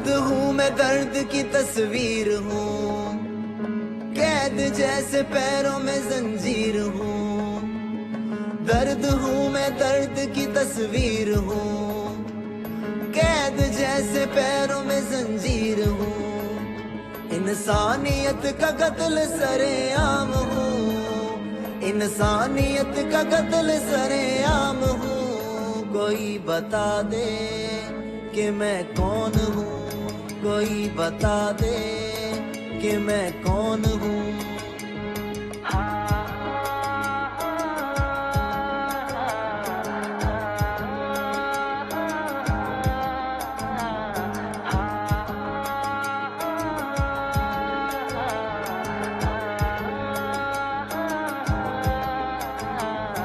درد ہوں میں درد کی تصویر ہوں، قید جیسے پیروں میں زنجیر ہوں، درد ہوں میں درد کی تصویر ہوں، قید جیسے پیروں میں زنجیر ہوں، انسانیت کا قتل سرے عام ہوں، انسانیت کا قتل سرے عام ہوں، کوئی بتا دے کہ میں کون ہوں، کوئی بتا دے کہ میں کون ہوں۔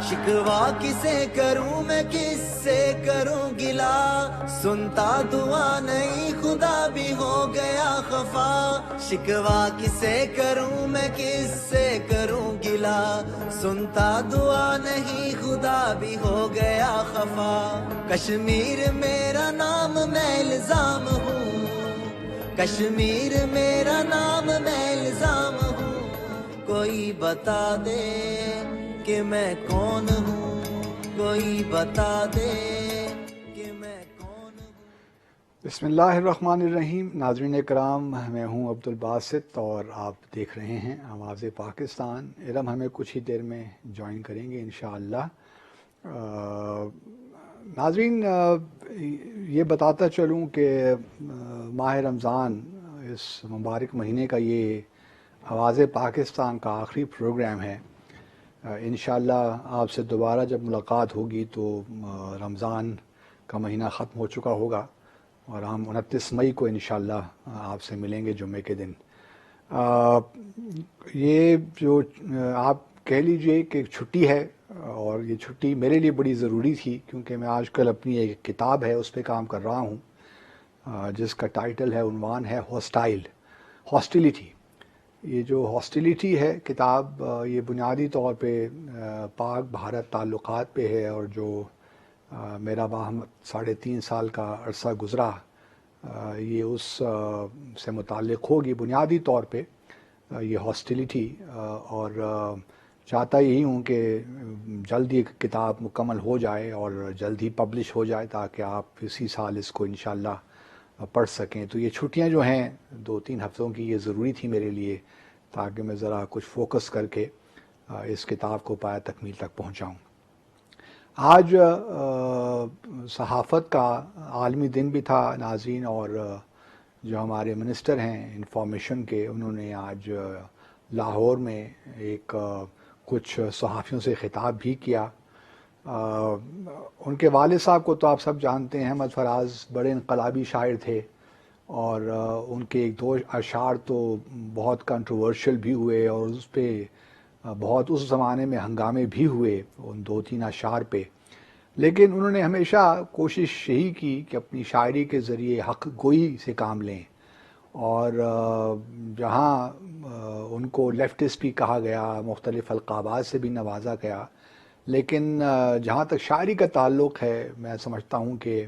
شکوا کسے کروں میں کس سے کروں گلا، سنتا دعا نہیں خدا بھی ہو گیا خفا، شکوا کسے کروں میں کس سے کروں گلا، سنتا دعا نہیں خدا بھی ہو گیا خفا، کشمیر میرا نام میں الزام ہوں، کشمیر میرا نام میں الزام ہوں، کوئی بتا دے کہ میں کون ہوں، کوئی بتا دے کہ میں کون ہوں۔ بسم اللہ الرحمن الرحیم۔ ناظرین کرام، میں ہوں عبد الباسط اور آپ دیکھ رہے ہیں آواز پاکستان۔ ارم ہمیں کچھ ہی دیر میں جوائن کریں گے انشاءاللہ۔ ناظرین، یہ بتاتا چلوں کہ ماہ رمضان، اس مبارک مہینے کا یہ آواز پاکستان کا آخری پروگرام ہے۔ انشاءاللہ آپ سے دوبارہ جب ملاقات ہوگی تو رمضان کا مہینہ ختم ہو چکا ہوگا اور ہم 29 مئی کو انشاءاللہ آپ سے ملیں گے جمعے کے دن۔ یہ جو آپ کہہ لیجئے کہ چھٹی ہے، اور یہ چھٹی میرے لیے بڑی ضروری تھی کیونکہ میں آج کل اپنی ایک کتاب ہے اس پہ کام کر رہا ہوں، جس کا ٹائٹل ہے، عنوان ہے ہاسٹیلیٹی۔ یہ جو ہاسٹیلیٹی ہے کتاب، یہ بنیادی طور پہ پاک بھارت تعلقات پہ ہے، اور جو میرا باہم 3.5 سال کا عرصہ گزرا، یہ اس سے متعلق ہوگی بنیادی طور پہ یہ ہاسٹیلیٹی، اور چاہتا یہی ہوں کہ جلد یہ کتاب مکمل ہو جائے اور جلد ہی پبلش ہو جائے تاکہ آپ اسی سال اس کو انشاءاللہ پڑھ سکیں۔ تو یہ چھٹیاں جو ہیں 2-3 ہفتوں کی، یہ ضروری تھی میرے لیے تاکہ میں ذرا کچھ فوکس کر کے اس کتاب کو پایہ تکمیل تک پہنچاؤں۔ آج صحافت کا عالمی دن بھی تھا ناظرین، اور جو ہمارے منسٹر ہیں انفارمیشن کے، انہوں نے آج لاہور میں ایک کچھ صحافیوں سے خطاب بھی کیا۔ ان کے والد صاحب کو تو آپ سب جانتے ہیں، احمد فراز بڑے انقلابی شاعر تھے، اور ان کے 1-2 اشعار تو بہت کنٹروورشل بھی ہوئے، اور اس پہ بہت اس زمانے میں ہنگامے بھی ہوئے ان 2-3 اشعار پہ، لیکن انہوں نے ہمیشہ کوشش یہی کی کہ اپنی شاعری کے ذریعے حق گوئی سے کام لیں، اور جہاں ان کو لیفٹسٹ بھی کہا گیا، مختلف القابات سے بھی نوازا گیا، لیکن جہاں تک شاعری کا تعلق ہے، میں سمجھتا ہوں کہ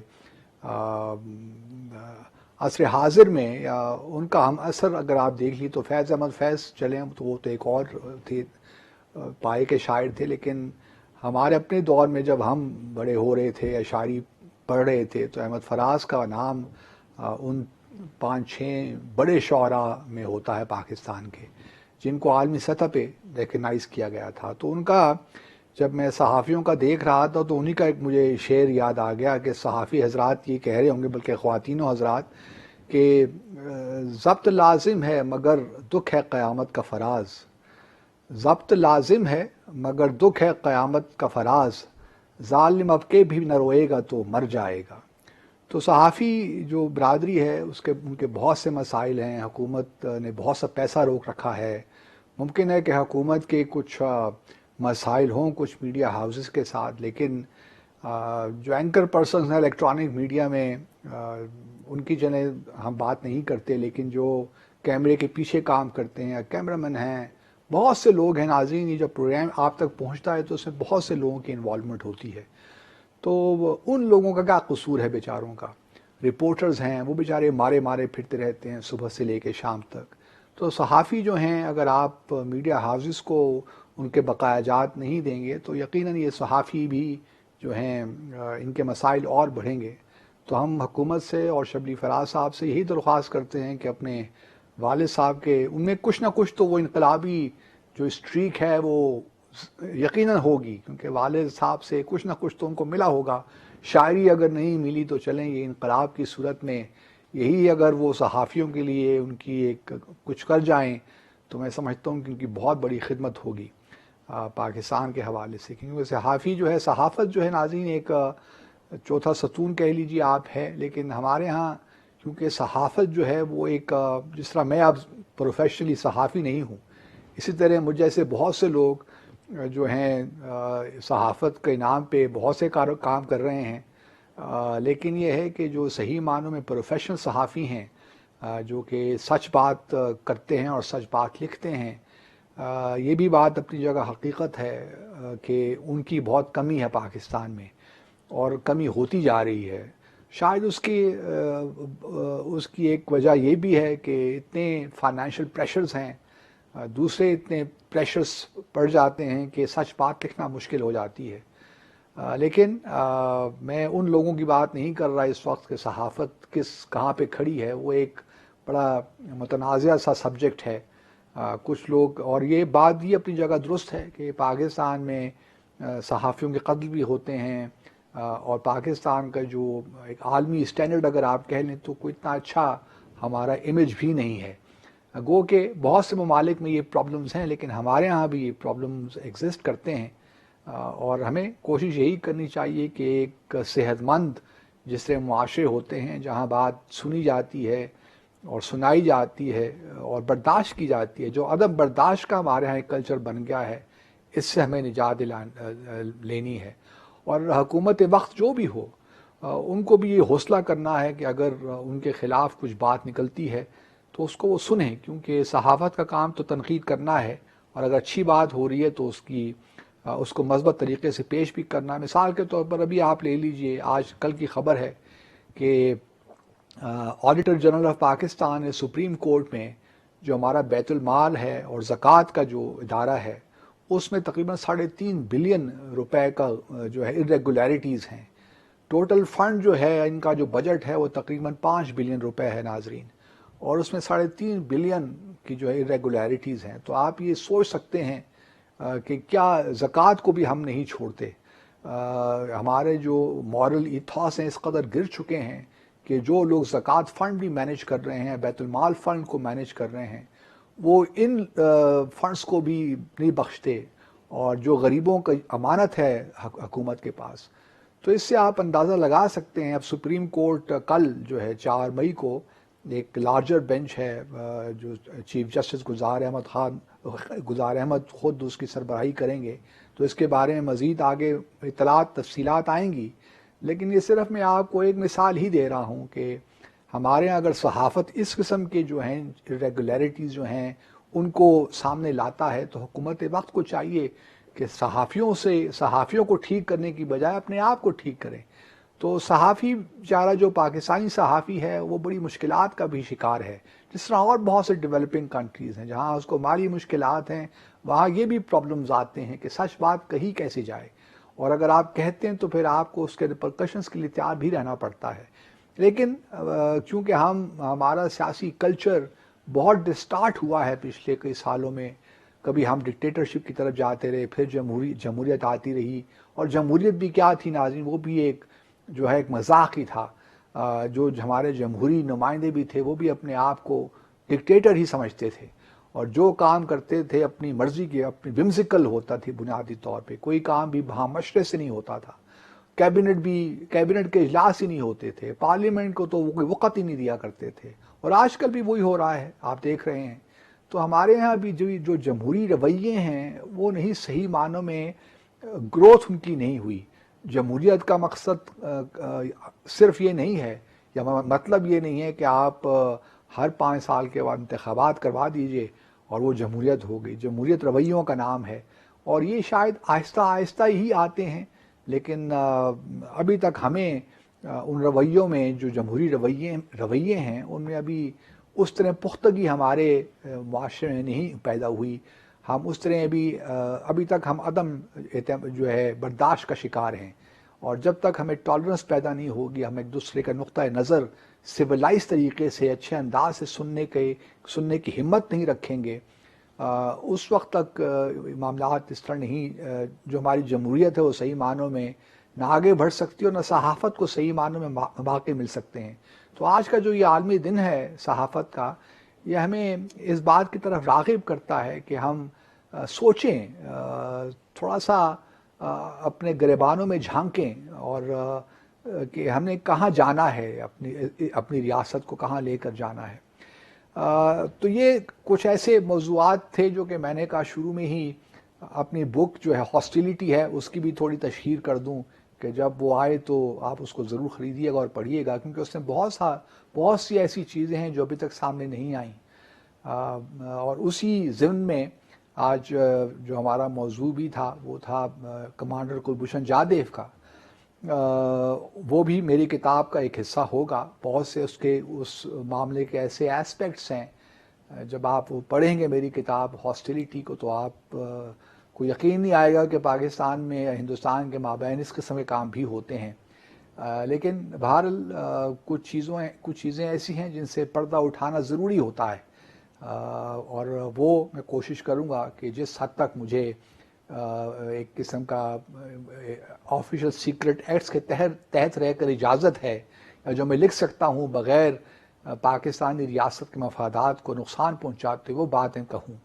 عصر حاضر میں ان کا ہم اثر اگر آپ دیکھ لی تو فیض احمد فیض چلیں تو وہ تو ایک اور تھے، پائے کے شاعر تھے، لیکن ہمارے اپنے دور میں جب ہم بڑے ہو رہے تھے یا شاعری پڑھ رہے تھے تو احمد فراز کا نام ان 5-6 بڑے شعراء میں ہوتا ہے پاکستان کے، جن کو عالمی سطح پہ ریکگنائز کیا گیا تھا۔ تو ان کا جب میں صحافیوں کا دیکھ رہا تھا تو انہی کا ایک مجھے شعر یاد آ گیا کہ صحافی حضرات یہ کہہ رہے ہوں گے، بلکہ خواتین و حضرات، کہ ضبط لازم ہے مگر دکھ ہے قیامت کا فراز، ضبط لازم ہے مگر دکھ ہے قیامت کا فراز، ظالم اب کے بھی نہ روئے گا تو مر جائے گا۔ تو صحافی جو برادری ہے ان کے بہت سے مسائل ہیں، حکومت نے بہت سا پیسہ روک رکھا ہے، ممکن ہے کہ حکومت کے کچھ مسائل ہوں کچھ میڈیا ہاؤسز کے ساتھ، لیکن جو اینکر پرسنز ہیں الیکٹرانک میڈیا میں، ان کی چلیں ہم بات نہیں کرتے، لیکن جو کیمرے کے پیچھے کام کرتے ہیں، کیمرہ مین ہیں، بہت سے لوگ ہیں ناظرین، یہ جب پروگرام آپ تک پہنچتا ہے تو اس میں بہت سے لوگوں کی انوالومنٹ ہوتی ہے، تو ان لوگوں کا کیا قصور ہے بیچاروں کا؟ رپورٹرز ہیں وہ بیچارے مارے مارے پھرتے رہتے ہیں صبح سے لے کے شام تک. تو صحافی جو ہیں اگر آپ میڈیا ہاؤسز کو ان کے بقایا جات نہیں دیں گے تو یقیناً یہ صحافی بھی جو ہیں ان کے مسائل اور بڑھیں گے. تو ہم حکومت سے اور شبلی فراز صاحب سے یہی درخواست کرتے ہیں کہ اپنے والد صاحب کے ان میں کچھ نہ کچھ تو وہ انقلابی جو اسٹریک ہے وہ یقیناً ہوگی، کیونکہ والد صاحب سے کچھ نہ کچھ تو ان کو ملا ہوگا. شاعری اگر نہیں ملی تو چلیں یہ انقلاب کی صورت میں یہی اگر وہ صحافیوں کے لیے ان کی ایک کچھ کر جائیں تو میں سمجھتا ہوں کہ ان کی بہت بڑی خدمت ہوگی پاکستان کے حوالے سے. کیونکہ صحافی جو ہے، صحافت جو ہے ناظرین ایک چوتھا ستون کہہ لیجیے آپ ہے، لیکن ہمارے ہاں کیونکہ صحافت جو ہے وہ ایک جس طرح میں اب پروفیشنلی صحافی نہیں ہوں، اسی طرح مجھ جیسے بہت سے لوگ جو ہیں صحافت کے نام پہ بہت سے کام کر رہے ہیں، لیکن یہ ہے کہ جو صحیح معنوں میں پروفیشنل صحافی ہیں جو کہ سچ بات کرتے ہیں اور سچ بات لکھتے ہیں، یہ بھی بات اپنی جگہ حقیقت ہے کہ ان کی بہت کمی ہے پاکستان میں اور کمی ہوتی جا رہی ہے. شاید اس کی ایک وجہ یہ بھی ہے کہ اتنے فائنینشیل پریشرز ہیں، دوسرے اتنے پریشرز پڑ جاتے ہیں کہ سچ بات لکھنا مشکل ہو جاتی ہے. لیکن میں ان لوگوں کی بات نہیں کر رہا اس وقت کہ صحافت کہاں پہ کھڑی ہے. وہ ایک بڑا متنازع سا سبجیکٹ ہے. کچھ لوگ، اور یہ بات بھی اپنی جگہ درست ہے کہ پاکستان میں صحافیوں کے قتل بھی ہوتے ہیں، اور پاکستان کا جو ایک عالمی اسٹینڈرڈ اگر آپ کہہ لیں تو کوئی اتنا اچھا ہمارا امیج بھی نہیں ہے. گو کہ بہت سے ممالک میں یہ پرابلمز ہیں، لیکن ہمارے ہاں بھی یہ پرابلمز ایگزسٹ کرتے ہیں، اور ہمیں کوشش یہی کرنی چاہیے کہ ایک صحت مند جس سے معاشرے ہوتے ہیں جہاں بات سنی جاتی ہے اور سنائی جاتی ہے اور برداشت کی جاتی ہے، جو عدم برداشت کا ہمارے ہاں ایک کلچر بن گیا ہے، اس سے ہمیں نجات لینی ہے. اور حکومت وقت جو بھی ہو ان کو بھی یہ حوصلہ کرنا ہے کہ اگر ان کے خلاف کچھ بات نکلتی ہے تو اس کو وہ سنیں، کیونکہ صحافت کا کام تو تنقید کرنا ہے، اور اگر اچھی بات ہو رہی ہے تو اس کو مثبت طریقے سے پیش بھی کرنا ہے. مثال کے طور پر ابھی آپ لے لیجئے، آج کل کی خبر ہے کہ آڈیٹر جنرل آف پاکستان نے سپریم کورٹ میں جو ہمارا بیت المال ہے اور زکوٰۃ کا جو ادارہ ہے اس میں تقریباً 3.5 بلین روپے کا جو ہے irregularities ہیں. ٹوٹل فنڈ جو ہے ان کا جو بجٹ ہے وہ تقریباً 5 بلین روپے ہے ناظرین، اور اس میں 3.5 بلین کی جو ہے irregularities ہیں. تو آپ یہ سوچ سکتے ہیں کہ کیا زکوٰۃ کو بھی ہم نہیں چھوڑتے. ہمارے جو مورل ایتھاس ہیں اس قدر گر چکے ہیں کہ جو لوگ زکوٰۃ فنڈ بھی مینیج کر رہے ہیں، بیت المال فنڈ کو مینیج کر رہے ہیں، وہ ان فنڈز کو بھی نہیں بخشتے، اور جو غریبوں کا امانت ہے حکومت کے پاس. تو اس سے آپ اندازہ لگا سکتے ہیں. اب سپریم کورٹ کل جو ہے 4 مئی کو ایک لارجر بینچ ہے جو چیف جسٹس گلزار احمد خود اس کی سربراہی کریں گے، تو اس کے بارے میں مزید آگے اطلاعات تفصیلات آئیں گی. لیکن یہ صرف میں آپ کو ایک مثال ہی دے رہا ہوں کہ ہمارے یہاں اگر صحافت اس قسم کے جو ہیں irregularities جو ہیں ان کو سامنے لاتا ہے تو حکومت وقت کو چاہیے کہ صحافیوں کو ٹھیک کرنے کی بجائے اپنے آپ کو ٹھیک کریں. تو صحافی بیچارہ جو پاکستانی صحافی ہے وہ بڑی مشکلات کا بھی شکار ہے، جس طرح اور بہت سے ڈیولپنگ کنٹریز ہیں جہاں اس کو مالی مشکلات ہیں، وہاں یہ بھی پرابلمز آتے ہیں کہ سچ بات کہی کیسے جائے، اور اگر آپ کہتے ہیں تو پھر آپ کو اس کے ریپرکشنز کے لیے تیار بھی رہنا پڑتا ہے. لیکن چونکہ ہمارا سیاسی کلچر بہت ڈسٹارٹ ہوا ہے پچھلے کئی سالوں میں، کبھی ہم ڈکٹیٹرشپ کی طرف جاتے رہے، پھر جمہوریت آتی رہی، اور جمہوریت بھی کیا تھی ناظرین، وہ بھی ایک جو ہے ایک مذاق ہی تھا. جو ہمارے جمہوری نمائندے بھی تھے وہ بھی اپنے آپ کو ڈکٹیٹر ہی سمجھتے تھے، اور جو کام کرتے تھے اپنی مرضی کے، اپنی ومزیکل ہوتا تھی بنیادی طور پہ، کوئی کام بھی ہاں مشورے سے نہیں ہوتا تھا. کیبنٹ کے اجلاس ہی نہیں ہوتے تھے، پارلیمنٹ کو تو وہ کوئی وقت ہی نہیں دیا کرتے تھے، اور آج کل بھی وہی ہو رہا ہے، آپ دیکھ رہے ہیں. تو ہمارے ہاں بھی جو جمہوری رویے ہیں وہ نہیں، صحیح معنوں میں گروتھ ان کی نہیں ہوئی. جمہوریت کا مقصد صرف یہ نہیں ہے، یا مطلب یہ نہیں ہے کہ آپ ہر 5 سال کے بعد انتخابات کروا دیجئے اور وہ جمہوریت ہو گئی. جمہوریت رویوں کا نام ہے، اور یہ شاید آہستہ آہستہ ہی آتے ہیں، لیکن ابھی تک ہمیں ان رویوں میں جو جمہوری رویے ہیں ان میں ابھی اس طرح پختگی ہمارے معاشرے میں نہیں پیدا ہوئی. ہم اس طرح ابھی تک ہم عدم جو ہے برداشت کا شکار ہیں, اور جب تک ہمیں ٹالرنس پیدا نہیں ہوگی, ہم ایک دوسرے کا نقطۂ نظر سویلائز طریقے سے اچھے انداز سے سننے کی ہمت نہیں رکھیں گے, اس وقت تک معاملات اس طرح نہیں, جو ہماری جمہوریت ہے وہ صحیح معنوں میں نہ آگے بڑھ سکتی اور نہ صحافت کو صحیح معنوں میں مواقع مل سکتے ہیں. تو آج کا جو یہ عالمی دن ہے صحافت کا, یہ ہمیں اس بات کی طرف راغب کرتا ہے کہ ہم سوچیں, تھوڑا سا اپنے گریبانوں میں جھانکیں, اور کہ ہم نے کہاں جانا ہے, اپنی ریاست کو کہاں لے کر جانا ہے. تو یہ کچھ ایسے موضوعات تھے جو کہ میں نے کہا شروع میں ہی اپنی بک جو ہے ہاسٹیلیٹی ہے اس کی بھی تھوڑی تشہیر کر دوں, کہ جب وہ آئے تو آپ اس کو ضرور خریدیے گا اور پڑھیے گا, کیونکہ اس میں بہت سی ایسی چیزیں ہیں جو ابھی تک سامنے نہیں آئیں. اور اسی ضمن میں آج جو ہمارا موضوع بھی تھا وہ تھا کمانڈر کلبھوشن جادیو کا. وہ بھی میری کتاب کا ایک حصہ ہوگا. بہت سے اس معاملے کے ایسے ایسپیکٹس ہیں, جب آپ وہ پڑھیں گے میری کتاب ہاسٹیلیٹی کو, تو آپ کو یقین نہیں آئے گا کہ پاکستان میں یا ہندوستان کے مابین اس قسم کے کام بھی ہوتے ہیں. لیکن بہرحال کچھ چیزیں ایسی ہیں جن سے پردہ اٹھانا ضروری ہوتا ہے, اور وہ میں کوشش کروں گا کہ جس حد تک مجھے ایک قسم کا آفیشل سیکرٹ ایکٹس کے تحت رہ کر اجازت ہے, جو میں لکھ سکتا ہوں بغیر پاکستانی ریاست کے مفادات کو نقصان پہنچاتے وہ باتیں کہوں,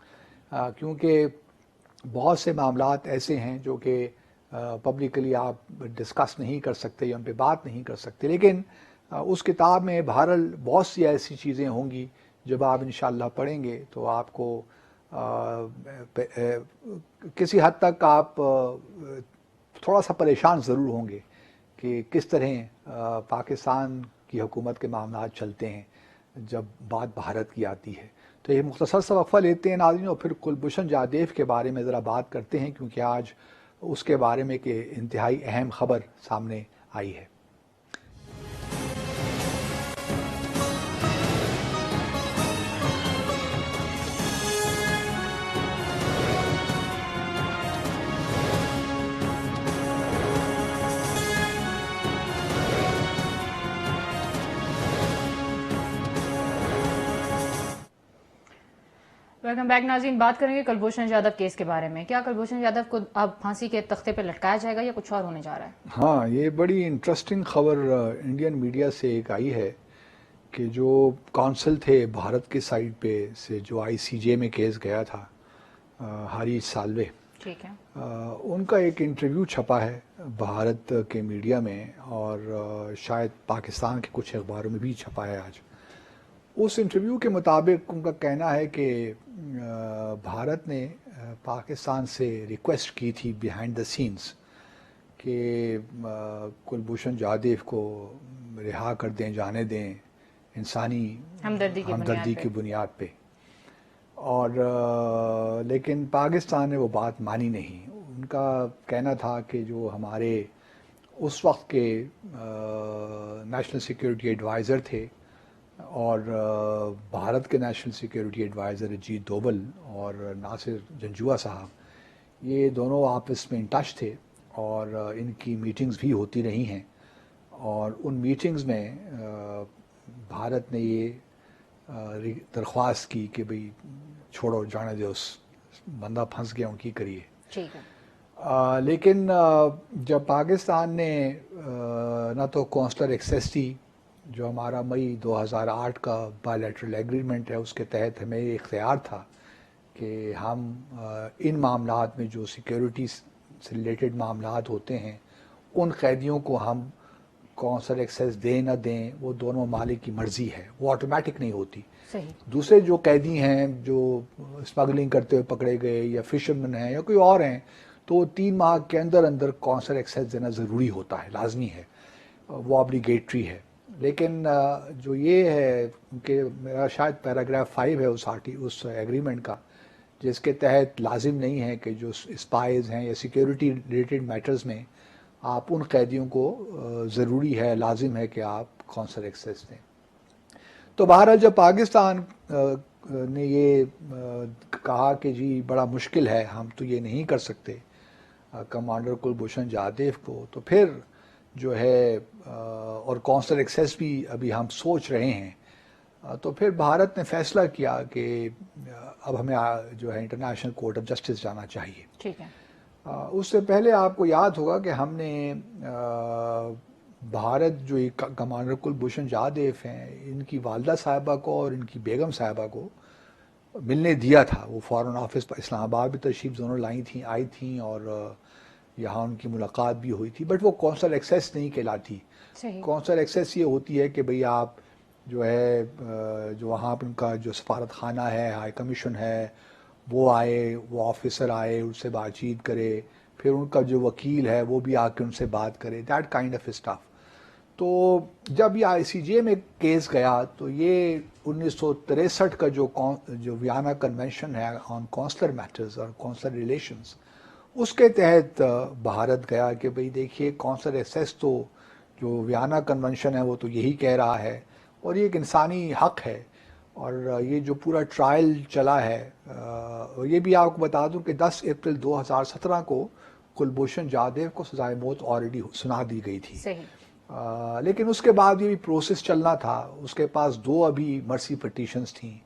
کیونکہ بہت سے معاملات ایسے ہیں جو کہ پبلکلی آپ ڈسکس نہیں کر سکتے یا ان پہ بات نہیں کر سکتے. لیکن اس کتاب میں بہرحال بہت سی ایسی چیزیں ہوں گی جب آپ انشاءاللہ پڑھیں گے تو آپ کو کسی حد تک آپ تھوڑا سا پریشان ضرور ہوں گے کہ کس طرح پاکستان کی حکومت کے معاملات چلتے ہیں جب بات بھارت کی آتی ہے. تو یہ مختصر سا وقفہ لیتے ہیں ناظرین, اور پھر کلبھوشن جادیو کے بارے میں ذرا بات کرتے ہیں, کیونکہ آج اس کے بارے میں کہ انتہائی اہم خبر سامنے آئی ہے. ویلکم بیک ناظرین. بات کریں گے کلبھوشن جادو کیس کے بارے میں. کیا کلبھوشن جادو کو اب پھانسی کے تختے پہ لٹکایا جائے گا یا کچھ اور ہونے جا رہا ہے؟ ہاں, یہ بڑی انٹرسٹنگ خبر انڈین میڈیا سے ایک آئی ہے کہ جو کونسل تھے بھارت کے سائڈ پہ سے, جو ICJ میں کیس گیا تھا, ہریش سالوے, ٹھیک ہے, ان کا ایک انٹرویو چھپا ہے بھارت کے میڈیا میں, اور شاید پاکستان کے کچھ اخباروں میں بھی چھپا ہے آج. اس انٹرویو کے مطابق ان کا کہنا ہے کہ بھارت نے پاکستان سے ریکویسٹ کی تھی بیہائنڈ دا سینس کہ کلبھوشن جادیو کو رہا کر دیں, جانے دیں, انسانی ہمدردی کی بنیاد پہ, اور لیکن پاکستان نے وہ بات مانی نہیں. ان کا کہنا تھا کہ جو ہمارے اس وقت کے نیشنل سیکیورٹی ایڈوائزر تھے اور بھارت کے national security advisor Ajit Doval اور ناصر جنجوعہ صاحب, یہ دونوں آپس میں ان ٹچ تھے اور ان کی میٹنگز بھی ہوتی رہی ہیں, اور ان میٹنگز میں بھارت نے یہ درخواست کی کہ بھئی چھوڑو, جانے دے, اس بندہ پھنس گیا, ان کی کریے. ٹھیک ہے, لیکن جب پاکستان نے نہ تو کونسلر ایکسیس دی, جو ہمارا مئی 2008 کا بائیلیٹرل ایگریمنٹ ہے, اس کے تحت ہمیں یہ اختیار تھا کہ ہم ان معاملات میں جو سیکیورٹی سے ریلیٹڈ معاملات ہوتے ہیں ان قیدیوں کو ہم کونسلر ایکسیس دیں نہ دیں وہ دونوں ممالک کی مرضی ہے, وہ آٹومیٹک نہیں ہوتی. صحیح. دوسرے جو قیدی ہیں جو اسمگلنگ کرتے ہوئے پکڑے گئے یا فشرمین ہیں یا کوئی اور ہیں, تو 3 ماہ کے اندر کونسلر ایکسیس دینا ضروری ہوتا ہے, لازمی ہے, وہ آبلیگیٹری ہے. لیکن جو یہ ہے کہ میرا شاید پیراگراف 5 ہے اس ایگریمنٹ کا, جس کے تحت لازم نہیں ہے کہ جو اسپائز ہیں یا سیکیورٹی ریلیٹڈ میٹرز میں آپ ان قیدیوں کو ضروری ہے، لازم ہے کہ آپ قونصل ایکسیس دیں۔ تو بہرحال جب پاکستان نے یہ کہا کہ جی بڑا مشکل ہے، ہم تو یہ نہیں کر سکتے کمانڈر کلبھوشن جادیو کو، تو پھر جو ہے اور قونصل ایکسیس بھی ابھی ہم سوچ رہے ہیں، تو پھر بھارت نے فیصلہ کیا کہ اب ہمیں جو ہے انٹرنیشنل کورٹ آف جسٹس جانا چاہیے۔ ٹھیک ہے۔ اس سے پہلے آپ کو یاد ہوگا کہ ہم نے بھارت جو کمانڈر کلبھوشن جادیو ہیں، ان کی والدہ صاحبہ کو اور ان کی بیگم صاحبہ کو ملنے دیا تھا۔ وہ فارن آفس پر اسلام آباد بھی تشریف دونوں آئی تھیں اور یہاں ان کی ملاقات بھی ہوئی تھی، بٹ وہ قونصل ایکسیس نہیں کہلاتی۔ صحیح۔ قونصل ایکسیس یہ ہوتی ہے کہ بھئی آپ جو ہے جو وہاں پر ان کا جو سفارت خانہ ہے، ہائی کمیشن ہے، وہ آئے، وہ آفیسر آئے، ان سے بات چیت کرے، پھر ان کا جو وکیل ہے وہ بھی آ کے ان سے بات کرے، دیٹ کائنڈ آف اسٹاف۔ تو جب یہ ICJ میں کیس گیا تو یہ 1963 کا جو ویانا کنونشن ہے آن کونسلر میٹرز اور کونسلر ریلیشنز، اس کے تحت بھارت گیا کہ بھئی دیکھیے قونصل ایکسیس تو جو ویانا کنونشن ہے وہ تو یہی کہہ رہا ہے، اور یہ ایک انسانی حق ہے، اور یہ جو پورا ٹرائل چلا ہے، اور یہ بھی آپ کو بتا دوں کہ 10 اپریل 2017 کو کلبھوشن جادیو کو سزائے موت آلریڈی سنا دی گئی تھی۔ صحیح۔ لیکن اس کے بعد یہ بھی پروسیس چلنا تھا۔ اس کے پاس 2 ابھی مرسی پٹیشنز تھیں،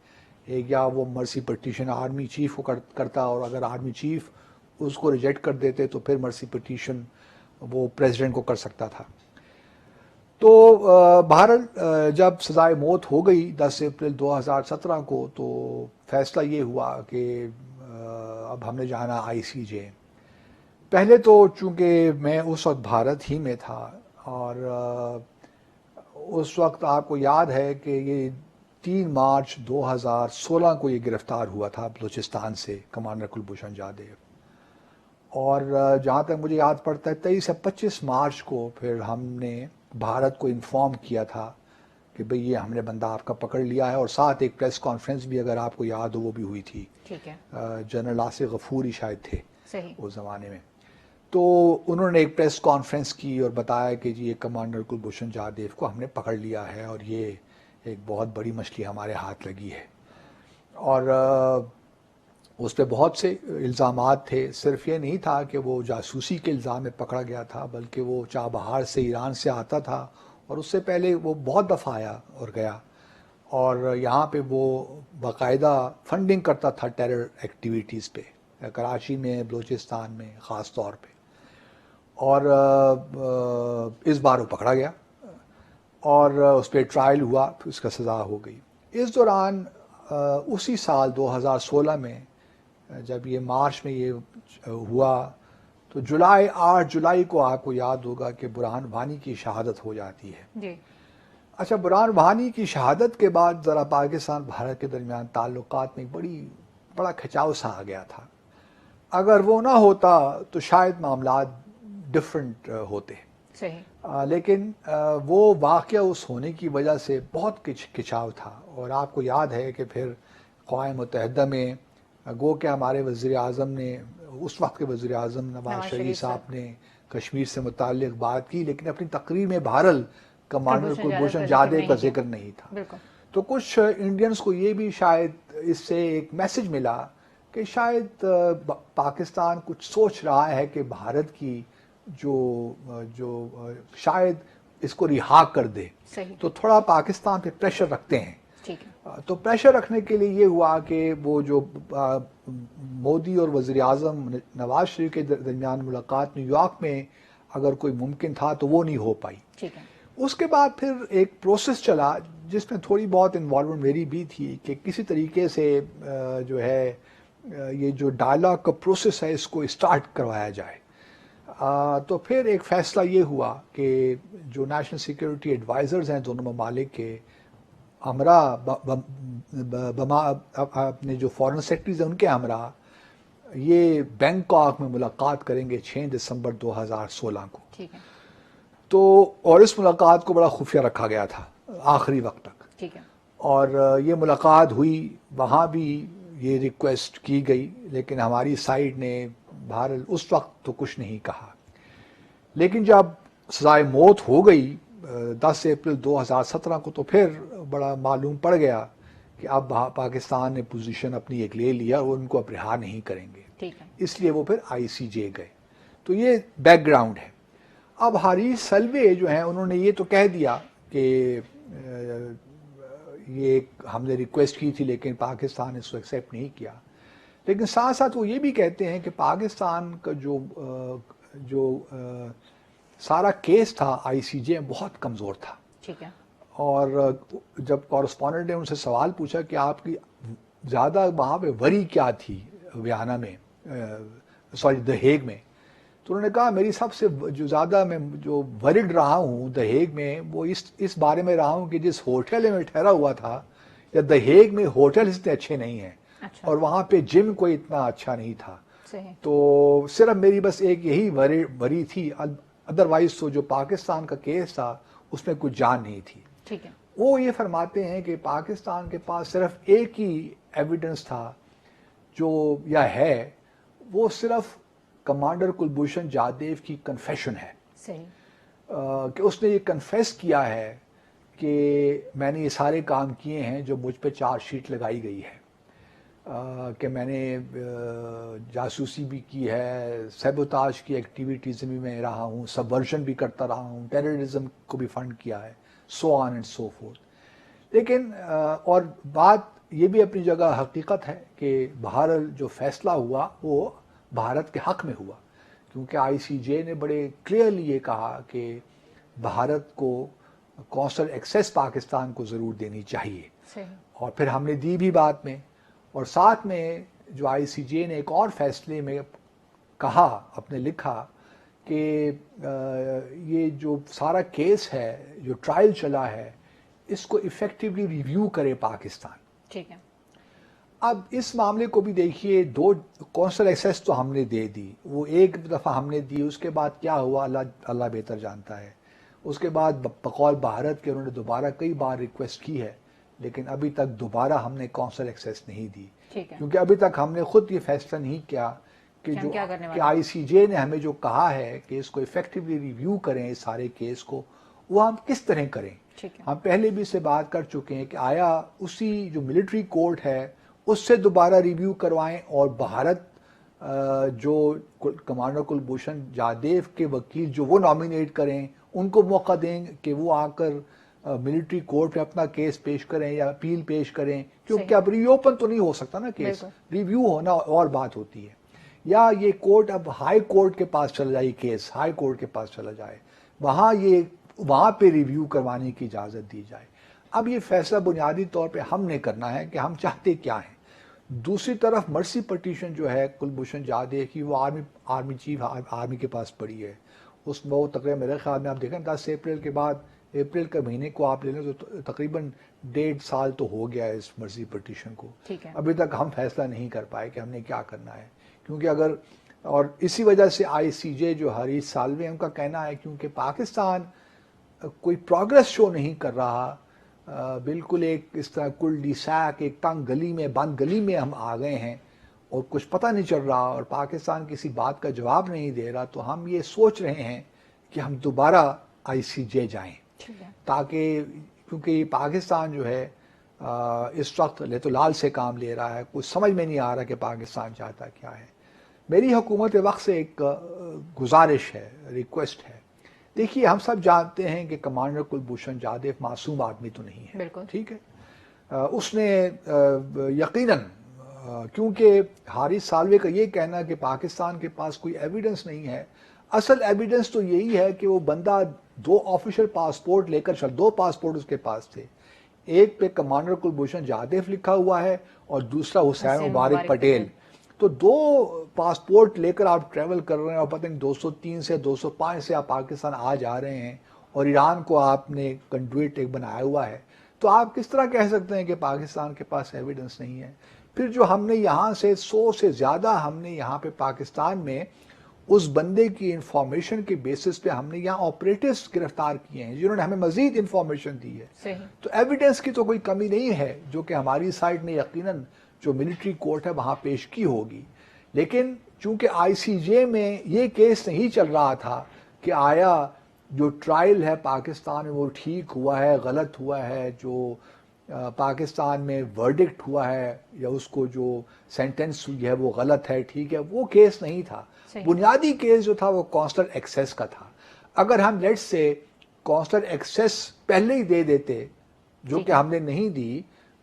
ایک یا وہ مرسی پٹیشن آرمی چیف کو کرتا، اور اگر آرمی چیف اس کو ریجیکٹ کر دیتے تو پھر مرسی پٹیشن وہ پریزیڈنٹ کو کر سکتا تھا۔ تو بہرحال جب سزائے موت ہو گئی 10 اپریل 2017 کو، تو فیصلہ یہ ہوا کہ اب ہم نے جانا ICJ۔ پہلے تو چونکہ میں اس وقت بھارت ہی میں تھا، اور اس وقت آپ کو یاد ہے کہ یہ 3 مارچ 2016 کو یہ گرفتار ہوا تھا بلوچستان سے کمانڈر کلبھوشن جادیو، اور جہاں تک مجھے یاد پڑتا ہے 23 یا 25 مارچ کو پھر ہم نے بھارت کو انفارم کیا تھا کہ بھئی یہ ہم نے بندہ آپ کا پکڑ لیا ہے، اور ساتھ ایک پریس کانفرنس بھی اگر آپ کو یاد ہو وہ بھی ہوئی تھی۔ ٹھیک ہے۔ جنرل آصف غفوری شاید تھے صحیح۔ اس زمانے میں۔ تو انہوں نے ایک پریس کانفرنس کی اور بتایا کہ جی یہ کمانڈر کلبھوشن جادیو کو ہم نے پکڑ لیا ہے، اور یہ ایک بہت بڑی مچھلی ہمارے ہاتھ لگی ہے، اور اس پہ بہت سے الزامات تھے۔ صرف یہ نہیں تھا کہ وہ جاسوسی کے الزام میں پکڑا گیا تھا، بلکہ وہ چابہار سے ایران سے آتا تھا، اور اس سے پہلے وہ بہت دفعہ آیا اور گیا، اور یہاں پہ وہ باقاعدہ فنڈنگ کرتا تھا ٹیرر ایکٹیویٹیز پہ، کراچی میں، بلوچستان میں خاص طور پہ۔ اور اس بار وہ پکڑا گیا اور اس پہ ٹرائل ہوا، پھر اس کا سزا ہو گئی۔ اس دوران اسی سال 2016 میں جب یہ مارچ میں یہ ہوا، تو 8 جولائی کو آپ کو یاد ہوگا کہ برہان وانی کی شہادت ہو جاتی ہے۔ جی۔ اچھا، برہان وانی کی شہادت کے بعد ذرا پاکستان بھارت کے درمیان تعلقات میں بڑا کھچاؤ سا آ گیا تھا۔ اگر وہ نہ ہوتا تو شاید معاملات ڈفرنٹ ہوتے۔ صحیح۔ لیکن وہ واقعہ اس ہونے کی وجہ سے بہت کھچاؤ تھا، اور آپ کو یاد ہے کہ پھر اقوام متحدہ میں گو کہ ہمارے وزیر اعظم نے، اس وقت کے وزیر اعظم نواز شریف صاحب نے کشمیر سے متعلق بات کی، لیکن اپنی تقریر میں بہرحال کمانڈر کلبھوشن جادیو کا ذکر نہیں تھا۔ بالکل۔ تو کچھ انڈینز کو یہ بھی شاید اس سے ایک میسج ملا کہ شاید پاکستان کچھ سوچ رہا ہے کہ بھارت کی جو شاید اس کو رہا کر دے، تو تھوڑا پاکستان پہ پریشر رکھتے ہیں۔ ٹھیک ہے۔ تو پریشر رکھنے کے لیے یہ ہوا کہ وہ جو مودی اور وزیر اعظم نواز شریف کے درمیان ملاقات نیو یارک میں اگر کوئی ممکن تھا تو وہ نہیں ہو پائی۔ ٹھیک ہے۔ اس کے بعد پھر ایک پروسیس چلا جس میں تھوڑی بہت انوالومنٹ میری بھی تھی کہ کسی طریقے سے جو ہے یہ جو ڈائلاگ کا پروسیس ہے اس کو اسٹارٹ کروایا جائے۔ تو پھر ایک فیصلہ یہ ہوا کہ جو نیشنل سیکیورٹی ایڈوائزرز ہیں دونوں ممالک کے، ہمراہ اپنے جو فارن سیکرٹریز ہیں ان کے ہمراہ یہ بینکاک میں ملاقات کریں گے 6 دسمبر 2016 کو۔ ٹھیک ہے۔ تو اور اس ملاقات کو بڑا خفیہ رکھا گیا تھا آخری وقت تک۔ ٹھیک ہے۔ اور یہ ملاقات ہوئی، وہاں بھی یہ ریکویسٹ کی گئی، لیکن ہماری سائیڈ نے بہرحال اس وقت تو کچھ نہیں کہا۔ لیکن جب سزائے موت ہو گئی 10 اپریل 2017 کو تو پھر بڑا معلوم پڑ گیا کہ اب پاکستان نے پوزیشن اپنی ایک لے لیا اور ان کو اب رہا نہیں کریں گے. ٹھیک ہے. اس لیے وہ پھر ICJ گئے. تو یہ بیک گراؤنڈ ہے. اب حریث سلوے جو ہیں انہوں نے یہ تو کہہ دیا کہ یہ ہم نے ریکویسٹ کی تھی لیکن پاکستان نے اس کو ایکسیپٹ نہیں کیا. لیکن ساتھ ساتھ وہ یہ بھی کہتے ہیں کہ پاکستان کا جو سارا کیس تھا ICJ میں بہت کمزور تھا. ٹھیک ہے. اور جب کورسپونڈنٹ نے ان سے سوال پوچھا کہ آپ کی زیادہ وہاں پہ وری کیا تھی ویانا میں دا ہیگ میں، تو انہوں نے کہا میری سب سے جو زیادہ میں جو ورڈ رہا ہوں دا ہیگ میں وہ اس بارے میں رہا ہوں کہ جس ہوٹل میں ٹھہرا ہوا تھا یا دا ہیگ میں ہوٹل اتنے اچھے نہیں ہیں. اچھا. اور وہاں پہ جم کوئی اتنا اچھا نہیں تھا. صحیح. تو صرف میری بس ایک یہی وری تھی، ادروائز تو جو پاکستان کا کیس تھا اس میں کچھ جان نہیں تھی. ٹھیک ہے. وہ یہ فرماتے ہیں کہ پاکستان کے پاس صرف ایک ہی ایویڈنس تھا جو یا ہے، وہ صرف کمانڈر کلبھوشن جادیو کی کنفیشن ہے. صحیح. کہ اس نے یہ کنفیس کیا ہے کہ میں نے یہ سارے کام کیے ہیں جو مجھ پہ چارج شیٹ لگائی گئی ہے، کہ میں نے جاسوسی بھی کی ہے، سیبوتاج کی ایکٹیویٹیز میں میں رہا ہوں، سبورژن بھی کرتا رہا ہوں، ٹیررزم کو بھی فنڈ کیا ہے، سو آن اینڈ سو فورتھ. لیکن اور بات یہ بھی اپنی جگہ حقیقت ہے کہ بہرحال جو فیصلہ ہوا وہ بھارت کے حق میں ہوا، کیونکہ ICJ نے بڑے کلیئرلی یہ کہا کہ بھارت کو کونسل ایکسیس پاکستان کو ضرور دینی چاہیے. صحیح. اور پھر ہم نے دی بھی بات میں، اور ساتھ میں جو ICJ نے ایک اور فیصلے میں کہا، اپنے لکھا کہ یہ جو سارا کیس ہے جو ٹرائل چلا ہے اس کو ایفیکٹولی ریویو کرے پاکستان. ٹھیک ہے. اب اس معاملے کو بھی دیکھیے، 2 کونسل ایکسیس تو ہم نے دے دی، وہ ایک دفعہ ہم نے دی، اس کے بعد کیا ہوا اللہ بہتر جانتا ہے. اس کے بعد بقول بھارت کے انہوں نے دوبارہ کئی بار ریکویسٹ کی ہے، لیکن ابھی تک دوبارہ ہم نے کونسل ایکسیس نہیں دی، کیونکہ ابھی تک ہم نے خود یہ فیصلہ نہیں کیا کہ جو کہ ICJ نے ہمیں جو کہا ہے کہ اس کو ایفیکٹولی ریویو کریں اس سارے کیس کو، وہ ہم کس طرح کریں. ہم پہلے بھی اس سے بات کر چکے ہیں کہ آیا اسی جو ملٹری کورٹ ہے اس سے دوبارہ ریویو کروائیں، اور بھارت جو کمانڈر کلبھوشن جادیو کے وکیل جو وہ نامینیٹ کریں ان کو موقع دیں کہ وہ آ کر ملٹری کورٹ میں اپنا کیس پیش کریں یا اپیل پیش کریں، کیونکہ اب ری اوپن تو نہیں ہو سکتا نا کیس، ریویو ہونا اور بات ہوتی ہے. یا یہ کورٹ اب ہائی کورٹ کے پاس چلا جائے، کیس ہائی کورٹ کے پاس چلا جائے، وہاں پہ ریویو کروانے کی اجازت دی جائے. اب یہ فیصلہ بنیادی طور پہ ہم نے کرنا ہے کہ ہم چاہتے کیا ہیں. دوسری طرف مرسی پٹیشن جو ہے کلبھوشن جادیو کی، وہ آرمی چیف آرمی کے پاس پڑی ہے. اس میں وہ تقریباً میرے خیال میں آپ دیکھیں 10 اپریل کے بعد، اپریل کے مہینے کو آپ لے لیں تو تقریباً 1.5 سال تو ہو گیا ہے اس مرسی پٹیشن کو. ابھی تک ہم فیصلہ نہیں کر پائے کہ ہم نے کیا کرنا ہے، کیونکہ اگر اور اسی وجہ سے ICJ جو حریث سالوے ان کا کہنا ہے کیونکہ پاکستان کوئی پروگریس شو نہیں کر رہا، بالکل ایک اس طرح کل ڈی سیک ایک تنگ گلی میں بند گلی میں ہم آ گئے ہیں اور کچھ پتہ نہیں چل رہا اور پاکستان کسی بات کا جواب نہیں دے رہا، تو ہم یہ سوچ رہے ہیں کہ ہم دوبارہ ICJ جائیں، تاکہ کیونکہ یہ پاکستان جو ہے اس وقت لیت و لال سے کام لے رہا ہے، کچھ سمجھ میں نہیں آ رہا کہ پاکستان چاہتا کیا ہے. میری حکومت وقت سے ایک گزارش ہے، ریکویسٹ ہے. دیکھیے ہم سب جانتے ہیں کہ کمانڈر کلبھوشن جادیو معصوم آدمی تو نہیں ہے، ٹھیک ہے. اس نے یقیناً کیونکہ حریث سالوے کا یہ کہنا کہ پاکستان کے پاس کوئی ایویڈنس نہیں ہے، اصل ایویڈنس تو یہی ہے کہ وہ بندہ 2 آفیشل پاسپورٹ لے کر 2 پاسپورٹ اس کے پاس تھے، ایک پہ کمانڈر کلبھوشن جادیو لکھا ہوا ہے اور دوسرا حسین مبارک پٹیل. تو 2 پاسپورٹ لے کر آپ ٹریول کر رہے ہیں اور پتہ نہیں 203 سے 205 سے آپ پاکستان آ جا رہے ہیں اور ایران کو آپ نے کنڈویٹ ایک بنایا ہوا ہے، تو آپ کس طرح کہہ سکتے ہیں کہ پاکستان کے پاس ایویڈنس نہیں ہے. پھر جو ہم نے یہاں سے 100 سے زیادہ ہم نے یہاں پہ پاکستان میں اس بندے کی انفارمیشن کے بیسس پہ ہم نے یہاں آپریٹرز گرفتار کیے ہیں جنہوں نے ہمیں مزید انفارمیشن دی ہے. تو ایویڈنس کی تو کوئی کمی نہیں ہے جو کہ ہماری سائڈ نے یقیناً جو ملٹری کورٹ ہے وہاں پیش کی ہوگی. لیکن چونکہ ICJ میں یہ کیس نہیں چل رہا تھا کہ آیا جو ٹرائل ہے پاکستان میں وہ ٹھیک ہوا ہے غلط ہوا ہے، جو پاکستان میں ورڈکٹ ہوا ہے یا اس کو جو سینٹنس ہوئی ہے وہ غلط ہے ٹھیک ہے، وہ کیس نہیں تھا. بنیادی کیس جو تھا وہ کونسلر ایکسیس کا تھا. اگر ہم لیٹ سے کونسلر ایکسیس پہلے ہی دے دیتے جو کہ ہم نے نہیں دی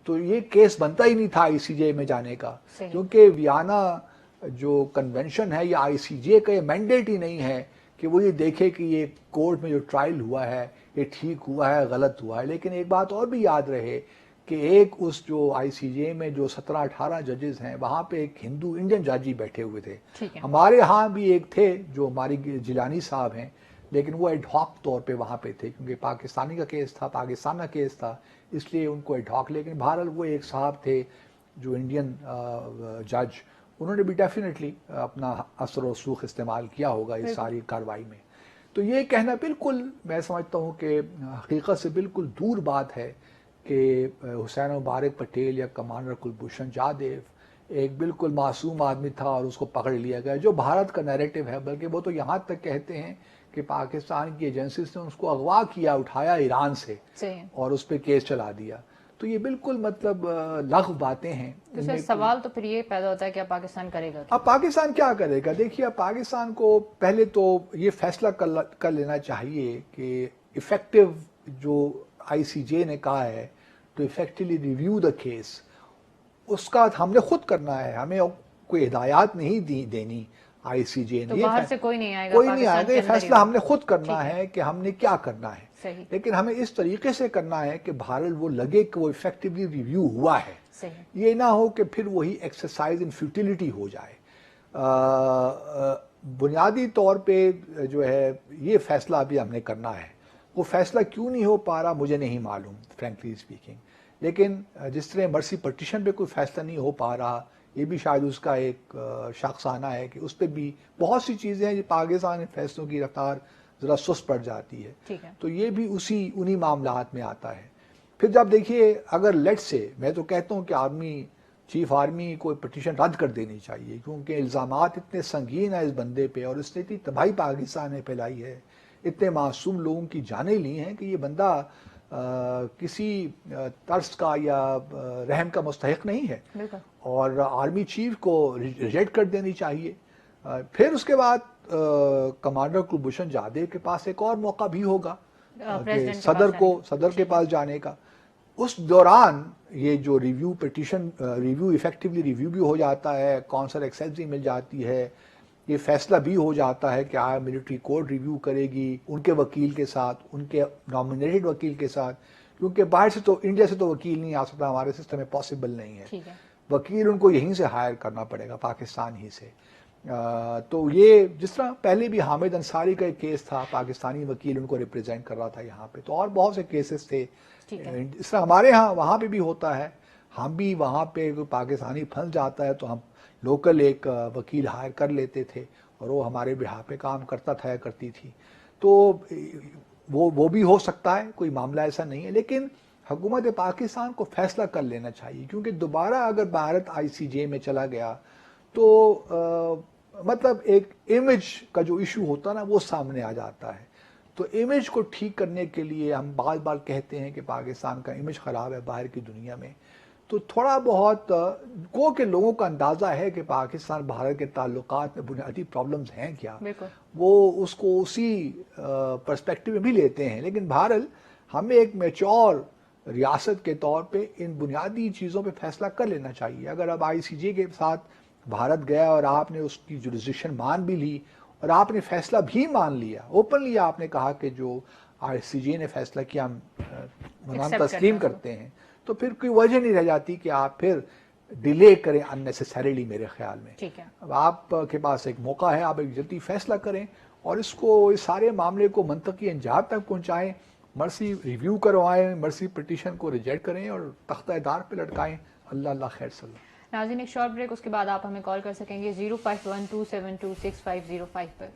تو یہ کیس بنتا ہی نہیں تھا آئی سی جے میں جانے کا، کیونکہ ویانا جو کنونشن ہے یا آئی سی جے کا یہ مینڈیٹ ہی نہیں ہے کہ وہ یہ دیکھے کہ یہ کورٹ میں جو ٹرائل ہوا ہے یہ ٹھیک ہوا ہے غلط ہوا ہے. لیکن ایک بات اور بھی یاد رہے کہ ایک اس جو آئی سی جے میں جو 17-18 ججز ہیں وہاں پہ ایک ہندو انڈین جج ہی بیٹھے ہوئے تھے. ہمارے ہاں بھی ایک تھے جو ہماری جیلانی صاحب ہیں، لیکن وہ ایڈ ہاک طور پہ وہاں پہ تھے کیونکہ پاکستانی کا کیس تھا، پاکستان کا کیس تھا، اس لیے ان کو ایڈ ہاک. لیکن بہرحال وہ ایک صاحب تھے جو انڈین جج، انہوں نے بھی ڈیفینیٹلی اپنا اثر و رسوخ استعمال کیا ہوگا اس ساری کارروائی میں. تو یہ کہنا بالکل میں سمجھتا ہوں کہ حقیقت سے بالکل دور بات ہے کہ حسین مبارک پٹیل یا کمانڈر کلبھوشن جادیو ایک بالکل معصوم آدمی تھا اور اس کو پکڑ لیا گیا. جو بھارت کا نیریٹو ہے، بلکہ وہ تو یہاں تک کہتے ہیں کہ پاکستان کی ایجنسیز نے اس کو اغوا کیا، اٹھایا ایران سے اور اس پہ کیس چلا دیا. تو یہ بالکل مطلب لغو باتیں ہیں. تو سر سوال تو پھر یہ پیدا ہوتا ہے کہ اب پاکستان کرے گا، اب پاکستان کیا کرے گا؟ دیکھیے اب پاکستان کو پہلے تو یہ فیصلہ کر لینا چاہیے کہ ایفیکٹو جو آئی سی جے نے کہا ہے to effectively review the case, اس کا ہم نے خود کرنا ہے. ہمیں کوئی ہدایات نہیں دینی آئی سی جے نے، باہر سے کوئی نہیں آئے گا. یہ فیصلہ ہم نے خود کرنا ہے کہ ہم نے کیا کرنا ہے. لیکن ہمیں اس طریقے سے کرنا ہے کہ بھارت وہ لگے کہ وہ ایفیکٹولی ریویو ہوا ہے. یہ نہ ہو کہ پھر وہی ایکسرسائز ان فیوٹیلیٹی ہو جائے. بنیادی طور پہ جو ہے یہ فیصلہ ابھی ہم نے کرنا ہے. وہ فیصلہ کیوں نہیں ہو پا رہا مجھے نہیں معلوم فرینکلی اسپیکنگ. لیکن جس طرح مرسی پٹیشن پہ کوئی فیصلہ نہیں ہو پا رہا، یہ بھی شاید اس کا ایک شاخسانہ ہے کہ اس پہ بھی بہت سی چیزیں ہیں جو پاکستان فیصلوں کی رفتار ذرا سست پڑ جاتی ہے. تو یہ بھی انہی معاملات میں آتا ہے. پھر جب دیکھیے اگر لیٹ سے میں تو کہتا ہوں کہ چیف آرمی کو پٹیشن رد کر دینی چاہیے، کیونکہ الزامات اتنے سنگین ہیں اس بندے پہ اور اس نے اتنی تباہی پاکستان میں پھیلائی ہے، اتنے معصوم لوگوں کی جانیں لی ہیں کہ یہ بندہ کسی طرز کا یا رحم کا مستحق نہیں ہے. اور آرمی چیف کو ریجیکٹ کر دینی چاہیے. پھر اس کے بعد کمانڈر کلبھوشن جادیو کے پاس ایک اور موقع بھی ہوگا صدر کے پاس جانے کا. اس دوران یہ جو ریویو پٹیشن ایفیکٹولی ریویو بھی ہو جاتا ہے، کونسل ایکسیس بھی مل جاتی ہے، یہ فیصلہ بھی ہو جاتا ہے کہ آیا ملٹری کورٹ ریویو کرے گی ان کے وکیل کے ساتھ، ان کے نامنیٹڈ وکیل کے ساتھ، کیونکہ باہر سے تو انڈیا سے تو وکیل نہیں آ سکتا، ہمارے سسٹم میں پاسبل نہیں ہے. وکیل ان کو یہیں سے ہائر کرنا پڑے گا پاکستان ہی سے. تو یہ جس طرح پہلے بھی حامد انصاری کا ایک کیس تھا، پاکستانی وکیل ان کو ریپرزینٹ کر رہا تھا یہاں پہ، تو اور بہت سے کیسز تھے. اس طرح ہمارے ہاں وہاں پہ بھی ہوتا ہے. ہم بھی وہاں پہ پاکستانی پھنس جاتا ہے تو ہم لوکل ایک وکیل ہائر کر لیتے تھے اور وہ ہمارے بہا پہ کام کرتا تھا کرتی تھی. تو وہ بھی ہو سکتا ہے، کوئی معاملہ ایسا نہیں ہے. لیکن حکومت پاکستان کو فیصلہ کر لینا چاہیے، کیونکہ دوبارہ اگر بھارت آئی سی جے میں چلا گیا تو مطلب ایک امیج کا جو ایشو ہوتا ہے نا وہ سامنے آ جاتا ہے. تو امیج کو ٹھیک کرنے کے لیے ہم بار بار کہتے ہیں کہ پاکستان کا امیج خراب ہے باہر کی دنیا میں. تو تھوڑا بہت کو کہ لوگوں کا اندازہ ہے کہ پاکستان بھارت کے تعلقات میں بنیادی پرابلمز ہیں کیا، وہ اس کو اسی پرسپیکٹو میں بھی لیتے ہیں. لیکن بہرحال ہمیں ایک میچور ریاست کے طور پہ ان بنیادی چیزوں پہ فیصلہ کر لینا چاہیے. اگر اب آئی سی جے کے ساتھ بھارت گیا اور آپ نے اس کی جوریسڈکشن مان بھی لی اور آپ نے فیصلہ بھی مان لیا، اوپنلی آپ نے کہا کہ جو آئی سی جے نے فیصلہ کیا ہم تسلیم کرتے ہیں، تو پھر کوئی وجہ نہیں رہ جاتی کہ آپ پھر ڈیلے کریں اننیسیسریلی. میرے خیال میں اب آپ کے پاس ایک موقع ہے، آپ ایک جلدی فیصلہ کریں اور اس سارے معاملے کو منطقی انجام تک پہنچائیں. مرسی ریویو کروائیں، مرسی پٹیشن کو ریجیکٹ کریں اور تختہ دار پہ لٹکائیں. اللہ خیر صلی اللہ. ناظرین ایک شارٹ بریک، اس کے بعد آپ ہمیں کال کر سکیں گے 0512726505 پر.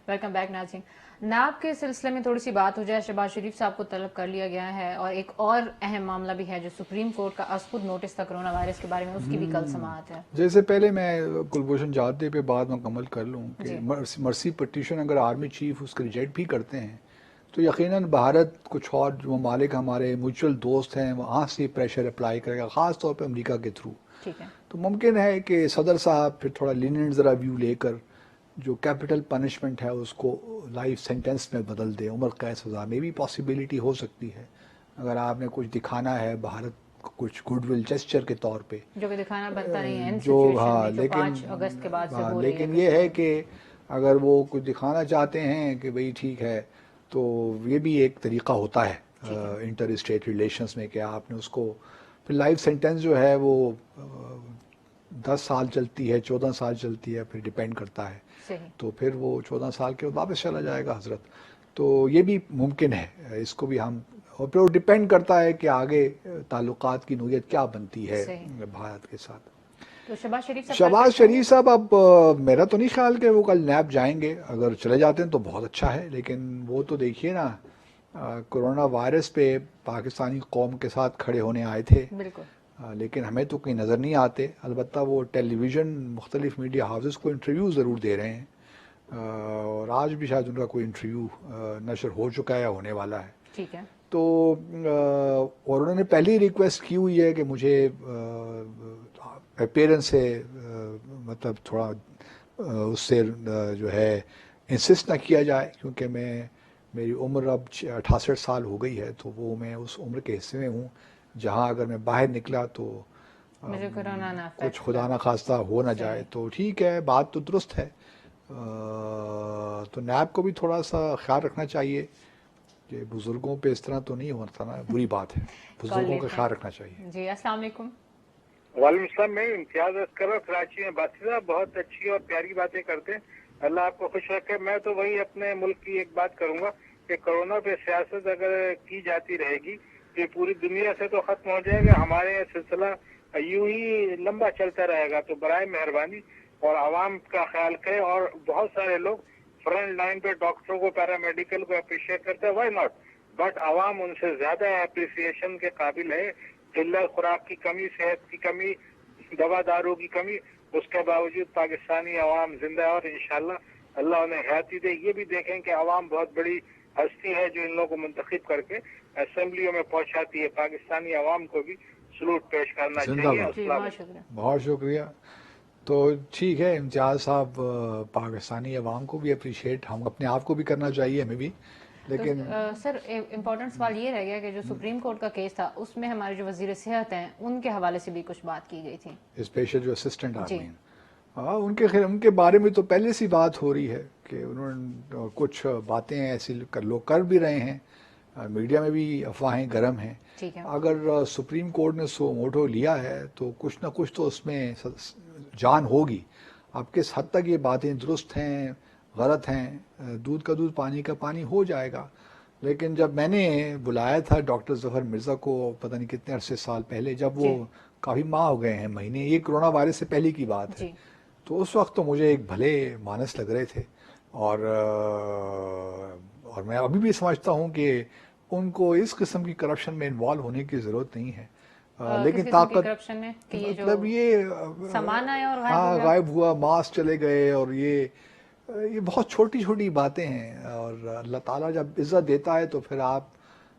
ویلکم بیک ناظرین. ناب کے سلسلے میں تھوڑی سی بات ہو جائے. شہباز شریف صاحب کو طلب کر لیا گیا ہے اور ایک اور اہم معاملہ بھی ہے جو سپریم کورٹ کا از خود نوٹس تھا کرونا وائرس کے بارے میں, اس کی بھی کل سماعت ہے. جیسے پہلے میں کلبھوشن جادو پہ بات مکمل کر لوں کہ مرسی پٹیشن اگر آرمی چیف اس کو ریجیکٹ بھی کرتے ہیں تو یقیناً بھارت کچھ اور جو ممالک ہمارے میوچل دوست ہیں وہاں سے پریشر اپلائی کرے گا, خاص طور پہ امریکہ کے تھرو. ٹھیک ہے, تو ممکن ہے کہ صدر صاحب پھر تھوڑا لینینٹ ذرا ویو لے کر جو کیپٹل پنشمنٹ ہے اس کو لائف سینٹنس میں بدل دے, عمر قید سزا میں بھی پاسبلٹی ہو سکتی ہے اگر آپ نے کچھ دکھانا ہے بھارت کو کچھ گڈ ول جسچر کے طور پہ, جو کہ دکھانا بنتا نہیں ہے جو ہاں جو 5 اگست کے بعد سے ہو رہی ہے. لیکن یہ ہے کہ اگر وہ کچھ دکھانا چاہتے ہیں کہ بھئی ٹھیک ہے تو یہ بھی ایک طریقہ ہوتا ہے انٹر اسٹیٹ ریلیشنز میں کہ آپ نے اس کو پھر لائف سینٹنس جو ہے وہ 10 سال چلتی ہے 14 سال چلتی ہے, پھر ڈیپینڈ کرتا ہے. تو پھر وہ 14 سال کے بعد واپس چلا جائے گا حضرت. تو یہ بھی ممکن ہے, اس کو بھی ہم, اور پھر وہ ڈیپینڈ کرتا ہے کہ آگے تعلقات کی نوعیت کیا بنتی ہے بھارت کے ساتھ. تو شہباز شریف صاحب اب میرا تو نہیں خیال کہ وہ کل نیب جائیں گے, اگر چلے جاتے ہیں تو بہت اچھا ہے, لیکن وہ تو دیکھیے نا کرونا وائرس پہ پاکستانی قوم کے ساتھ کھڑے ہونے آئے تھے, لیکن ہمیں تو کہیں نظر نہیں آتے. البتہ وہ ٹیلی ویژن مختلف میڈیا ہاؤسز کو انٹرویو ضرور دے رہے ہیں, اور آج بھی شاید ان کا کوئی انٹرویو نشر ہو چکا ہے یا ہونے والا ہے. ٹھیک ہے, تو اور انہوں نے پہلی ریکویسٹ کی ہوئی ہے کہ مجھے اپیرنس سے مطلب تھوڑا اس سے جو ہے انسسٹ نہ کیا جائے, کیونکہ میری عمر اب 68 سال ہو گئی ہے, تو وہ میں اس عمر کے حصے میں ہوں جہاں اگر میں باہر نکلا تو کچھ خدا نہ خواستہ ہو نہ جائے. تو ٹھیک ہے, بات تو درست ہے. تو نیب کو بھی تھوڑا سا خیال رکھنا چاہیے کہ بزرگوں پہ اس طرح تو نہیں ہوتا نا, بری بات ہے, بزرگوں کا خیال رکھنا چاہیے. جی السلام علیکم. وعلیکم السلام. میں امتیاز کر رہا ہوں کراچی میں. باسی صاحب بہت اچھی اور پیاری باتیں کرتے ہیں, اللہ آپ کو خوش رکھے. میں تو وہی اپنے ملک کی ایک بات کروں گا کہ کرونا پہ سیاست اگر کی جاتی رہے گی یہ پوری دنیا سے تو ختم ہو جائے گا, ہمارے سلسلہ یوں ہی لمبا چلتا رہے گا. تو برائے مہربانی اور عوام کا خیال کریں, اور بہت سارے لوگ فرنٹ لائن پہ ڈاکٹروں کو پیرامیڈیکل کو اپریشیٹ کرتے ہیں, وائی ناٹ, بٹ عوام ان سے زیادہ اپریسیشن کے قابل ہے. قلت خوراک کی کمی, صحت کی کمی, دوا داروں کی کمی, اس کے باوجود پاکستانی عوام زندہ ہے, اور انشاءاللہ اللہ انہیں حیاتی دے. یہ بھی دیکھیں کہ عوام بہت بڑی ہستی ہے جو ان لوگوں کو منتخب کر کے اسمبلیوں میں پہنچاتی ہے. پاکستانی عوام کو بھی سلوٹ پیش کرنا چاہیے. بہت شکریہ. تو ٹھیک ہے امتیاز صاحب, پاکستانی عوام کو بھی اپریشیٹ ہم اپنے آپ کو بھی کرنا چاہیے, ہمیں بھی. لیکن سر امپورٹنٹ سوال یہ رہ گیا کہ جو سپریم کورٹ کا کیس تھا اس میں ہمارے جو وزیر صحت ہیں ان کے حوالے سے بھی کچھ بات کی گئی تھی, اسپیشل جو اسسٹنٹ آرمی, ان کے بارے میں تو پہلے سی بات ہو رہی ہے کہ انہوں نے کچھ باتیں ایسی لوگ کر بھی رہے ہیں, میڈیا میں بھی افواہیں گرم ہیں. اگر سپریم کورٹ نے سو موٹو لیا ہے تو کچھ نہ کچھ تو اس میں جان ہوگی. اب کس حد تک یہ باتیں درست ہیں غلط ہیں, دودھ کا دودھ پانی کا پانی ہو جائے گا. لیکن جب میں نے بلایا تھا ڈاکٹر ظفر مرزا کو پتہ نہیں کتنے عرصے سال پہلے, جب وہ کافی ماہ ہو گئے ہیں, مہینے, یہ کرونا وائرس سے پہلے کی بات ہے, تو اس وقت تو مجھے ایک بھلے مانس لگ رہے تھے, اور میں ابھی بھی سمجھتا ہوں کہ ان کو اس قسم کی کرپشن میں انوالو ہونے کی ضرورت نہیں ہے. لیکن طاقت مطلب یہ غائب ہوا, ماسک چلے گئے, اور یہ بہت چھوٹی چھوٹی باتیں ہیں, اور اللہ تعالیٰ جب عزت دیتا ہے تو پھر آپ,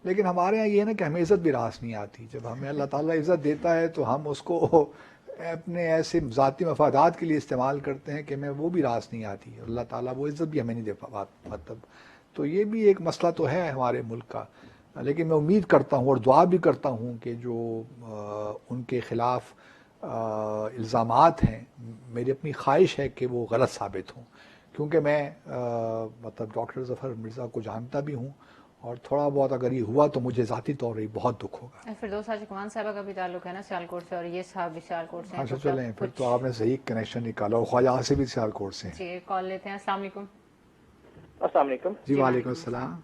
لیکن ہمارے یہاں یہ ہے نا کہ ہمیں عزت بھی راس نہیں آتی. جب ہمیں اللہ تعالیٰ عزت دیتا ہے تو ہم اس کو اپنے ایسے ذاتی مفادات کے لیے استعمال کرتے ہیں کہ ہمیں وہ بھی راس نہیں آتی, اللہ تعالیٰ وہ عزت بھی ہمیں نہیں دے مطلب. تو یہ بھی ایک مسئلہ تو ہے ہمارے ملک کا. لیکن میں امید کرتا ہوں اور دعا بھی کرتا ہوں کہ جو ان کے خلاف الزامات ہیں, میری اپنی خواہش ہے کہ وہ غلط ثابت ہوں, کیونکہ میں مطلب ڈاکٹر ظفر مرزا کو جانتا بھی ہوں, اور تھوڑا بہت اگر یہ ہوا تو مجھے ذاتی طور پر بہت دکھ ہوگا. فردوس حاجی کمان صاحبہ کا بھی تعلق ہے نا سیالکوٹ سے, اور یہ صاحب بھی سیالکوٹ سے ہیں. اچھا چلیں, پھر تو آپ نے صحیح کنیکشن نکالا, اور خواجہ سے بھی سیالکوٹ سے ہیں. جی کال لیتے ہیں. السلام علیکم. السلام علیکم. جی وعلیکم السلام.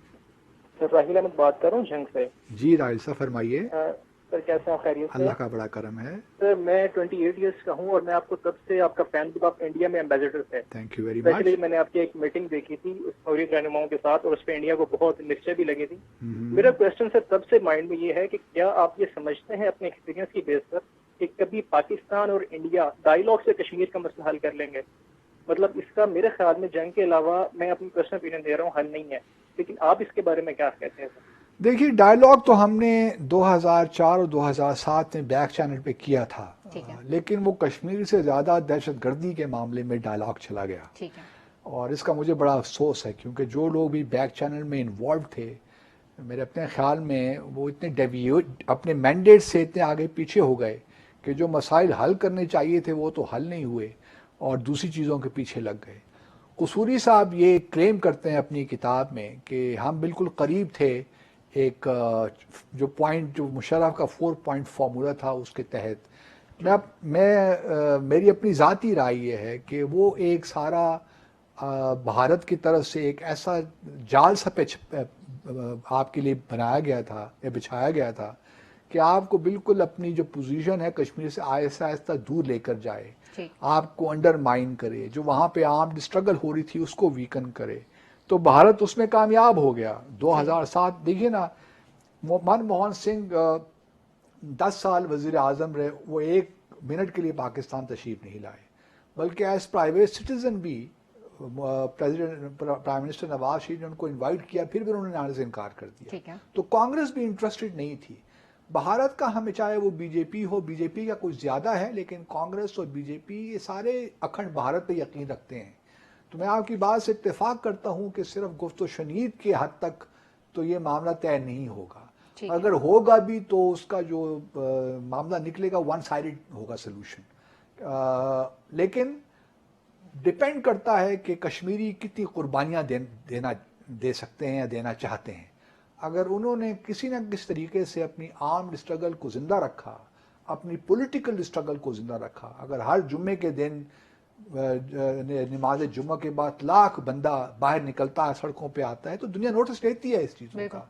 راہیل احمد بات کر رہا ہوں جھنگ سے. جی راہیل صاحب فرمائیے. سر کیسے ہیں؟ خیریت سے؟ اللہ کا بڑا کرم ہے. سر میں 28 ایئرس کا ہوں اور میں آپ کو تب سے آپ کا فین جب آپ انڈیا میں ایمبیسڈر تھے. تھینک یو ویری اسپیشلی مچ. میں نے آپ کی ایک میٹنگ دیکھی تھی فوری رہنماؤں کے ساتھ اور اس پہ انڈیا کو بہت نقشے بھی لگے تھی. میرا کوشچن سر تب سے مائنڈ میں یہ ہے کہ کیا آپ یہ سمجھتے ہیں اپنے ایکسپیرینس کی بیس پر کہ کبھی پاکستان اور انڈیا ڈائیلاگ سے کشمیر کا مسئلہ حل کر لیں گے؟ مطلب اس کا میرے خیال میں جنگ کے علاوہ میں اپنی پرسنل اوپینین دے رہا ہوں حل نہیں ہے، لیکن آپ اس کے بارے میں کیا کہتے ہیں سر؟ دیکھیے ڈائیلاگ تو ہم نے 2004 اور 2007 میں بیک چینل پہ کیا تھا، لیکن وہ کشمیر سے زیادہ دہشت گردی کے معاملے میں ڈائیلاگ چلا گیا. ٹھیک ہے. اور اس کا مجھے بڑا افسوس ہے کیونکہ جو لوگ بھی بیک چینل میں انوالو تھے میرے اپنے خیال میں وہ اتنے اپنے مینڈیٹ سے اتنے آگے پیچھے ہو گئے کہ جو مسائل حل کرنے چاہیے تھے وہ تو حل نہیں ہوئے اور دوسری چیزوں کے پیچھے لگ گئے. قصوری صاحب یہ کلیم کرتے ہیں اپنی کتاب میں کہ ہم بالکل قریب تھے ایک جو پوائنٹ جو مشرف کا 4 پوائنٹ فارمولا تھا اس کے تحت. میری اپنی ذاتی رائے یہ ہے کہ وہ ایک سارا بھارت کی طرف سے ایک ایسا جال سا آپ کے لیے بنایا گیا تھا یا بچھایا گیا تھا کہ آپ کو بالکل اپنی جو پوزیشن ہے کشمیر سے آہستہ آہستہ دور لے کر جائے، آپ کو انڈر مائن کرے، جو وہاں پہ آرمڈ اسٹرگل ہو رہی تھی اس کو ویکن کرے. تو بھارت اس میں کامیاب ہو گیا. 2007 دیکھیے نا، منموہن سنگھ 10 سال وزیر اعظم رہے، وہ 1 منٹ کے لیے پاکستان تشریف نہیں لائے، بلکہ ایز پرائیویٹ سٹیزن بھی پرائم منسٹر نواز شریف نے ان کو انوائٹ کیا، پھر بھی انہوں نے آنے سے انکار کر دیا. تو کانگریس بھی انٹرسٹڈ نہیں تھی. بھارت کا ہمیں چاہے وہ بی جے پی ہو، بی جے پی کا کچھ زیادہ ہے، لیکن کانگریس اور بی جے پی یہ سارے اکھنڈ بھارت پہ یقین رکھتے ہیں. تو میں آپ کی بات سے اتفاق کرتا ہوں کہ صرف گفت و شنید کے حد تک تو یہ معاملہ طے نہیں ہوگا. اگر ہوگا بھی تو اس کا جو معاملہ نکلے گا 1 سائیڈڈ ہوگا سلوشن. لیکن ڈپینڈ کرتا ہے کہ کشمیری کتنی قربانیاں دے سکتے ہیں یا دینا چاہتے ہیں. اگر انہوں نے کسی نہ کسی طریقے سے اپنی آرمڈ اسٹرگل کو زندہ رکھا، اپنی پولیٹیکل اسٹرگل کو زندہ رکھا، اگر ہر جمعے کے دن نماز جمعہ کے بعد لاکھ بندہ باہر نکلتا ہے، سڑکوں پہ آتا ہے، تو دنیا نوٹس لیتی ہے اس چیزوں کا.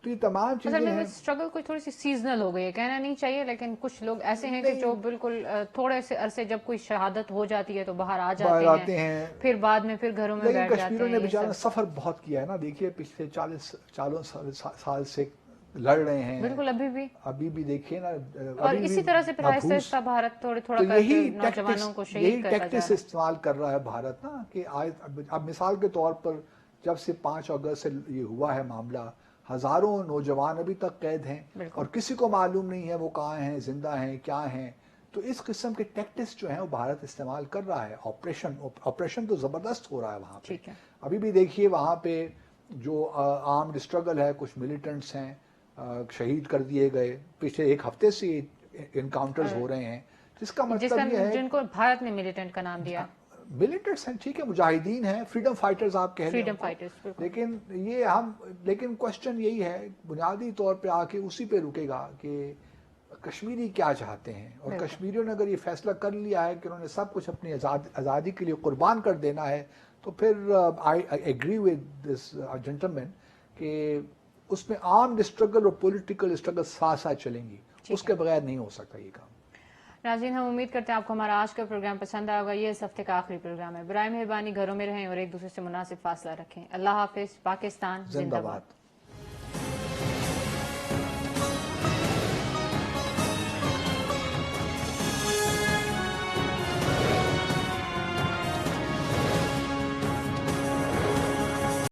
تو یہ تمام چیزیں ہیں. اسٹرگل کوئی تھوڑی سی سیزنل ہو گئی ہے، کہنا نہیں چاہیے، لیکن کچھ لوگ ایسے ہیں کہ جو بالکل تھوڑے سے عرصے جب کوئی شہادت ہو جاتی ہے تو باہر آ جاتے ہیں، پھر بعد میں پھر گھروں میں بیٹھ جاتے ہیں. کشمیریوں نے بیچارہ سفر بہت کیا ہے نا. دیکھیے پچھلے 40 سال سے لڑ رہے ہیں، بالکل ابھی بھی دیکھیے نا. اور اسی طرح سے پھر آہستہ آہستہ بھارت تھوڑا نوجوانوں کو شہید کرتا جا رہا ہے. ٹیکٹس استعمال کر رہا ہے بھارت نا، کہ اب مثال کے طور پر جب سے 5 اگست سے یہ ہوا ہے معاملہ، ہزاروں نوجوان ابھی تک قید ہیں اور کسی کو معلوم نہیں ہے وہ کہاں ہیں، زندہ ہیں، کیا ہیں. تو اس قسم کے ٹیکٹس جو ہیں وہ بھارت استعمال کر رہا ہے. آپریشن تو زبردست ہو رہا ہے وہاں پہ. ابھی بھی دیکھیے وہاں پہ جو آرمڈ اسٹرگل ہے، کچھ ملیٹنٹس ہیں شہید کر دیے گئے. پچھلے 1 ہفتے سے انکاؤنٹرز ہو رہے ہیں، جس کا مطلب یہ ہے جن کو بھارت نے ملیٹنٹ کا نام دیا. ملیٹنٹس ہیں، ٹھیک ہے، مجاہدین ہیں، فریڈم فائٹرز آپ کہہ رہے ہیں، لیکن لیکن کوشچن یہی ہے بنیادی طور پہ آ کے اسی پہ رکے گا کہ کشمیری کیا چاہتے ہیں. اور کشمیریوں نے اگر یہ فیصلہ کر لیا ہے کہ انہوں نے سب کچھ اپنی آزادی کے لیے قربان کر دینا ہے، تو پھر I agree with this gentlemen کہ اس میں آرمڈ اسٹرگل اور پولیٹیکل اسٹرگل ساتھ ساتھ چلیں گی. اس کے بغیر نہیں ہو سکتا یہ کام. ناظرین، ہم امید کرتے ہیں آپ کو ہمارا آج کا پروگرام پسند آیا ہوگا. یہ اس ہفتے کا آخری پروگرام ہے. برائے مہربانی گھروں میں رہیں اور ایک دوسرے سے مناسب فاصلہ رکھیں. اللہ حافظ. پاکستان زندہ باد.